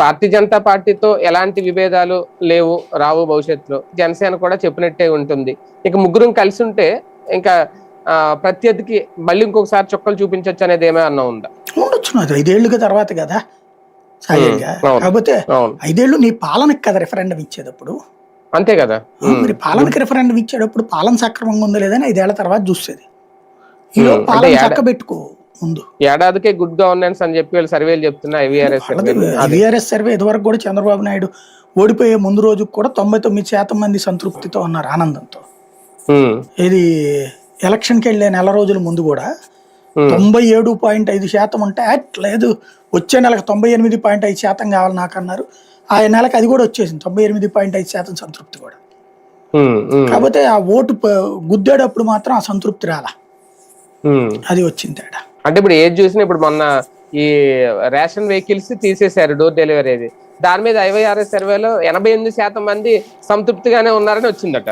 భారతీయ జనతా పార్టీతో ఎలాంటి విభేదాలు లేవు, రావు భవిష్యత్తులో. జనసేన కూడా చెప్పినట్టే ఉంటుంది. ఇక ముగ్గురం కలిసి ఉంటే ఇంకా ప్రత్యర్థికి మళ్ళీ ఇంకొకసారి చుక్కలు చూపించవచ్చు అనేది ఏమైనా ఉందా? ఉండొచ్చు. అది 5 ఏళ్ళుగా తర్వాత కదా సహజంగా. కాకపోతే 5 ఏళ్ళు నీ పాలనకి కదా రిఫరెండం ఇచ్చేటప్పుడు. అంతే కదా. మరి పాలనకి రిఫరెండం ఇచ్చేటప్పుడు పాలన సక్రమంగా ఉందో లేదని 5 ఏళ్ల తర్వాత చూసేది. ఈలో పాలన చక్క పెట్టుకో ముందు. ఏడాదికే గుడ్ గవర్నెన్స్ అని చెప్పి వాళ్ళు సర్వేలు చెప్తున్నా. ఐవీఆర్ఎస్ సర్వే ఇదివరకు కూడా చంద్రబాబు నాయుడు ఓడిపోయే ముందు రోజు కూడా 99% మంది సంతృప్తితో ఉన్నారు, ఆనందంతో. ఇది ఎలక్షన్కి వెళ్ళే నెల రోజుల ముందు కూడా 97.5% ఉంటే లేదు వచ్చే నెలకు 98.5% కావాలి నాకు అన్నారు. ఆ నెలకు అది కూడా వచ్చేసింది 98.5% సంతృప్తి కూడా. కాకపోతే ఆ ఓటు గుద్దేటప్పుడు మాత్రం ఆ సంతృప్తి రాలా, అది వచ్చింది తేడా. అంటే ఇప్పుడు ఏది చూసినా ఇప్పుడు మొన్న ఈ రేషన్ వెహికల్స్ తీసేశారు, డోర్ డెలివరీ. దాని మీద ఐవీఆర్ఎస్ సర్వేలో 88% మంది సంతృప్తిగానే ఉన్నారని వచ్చిందట.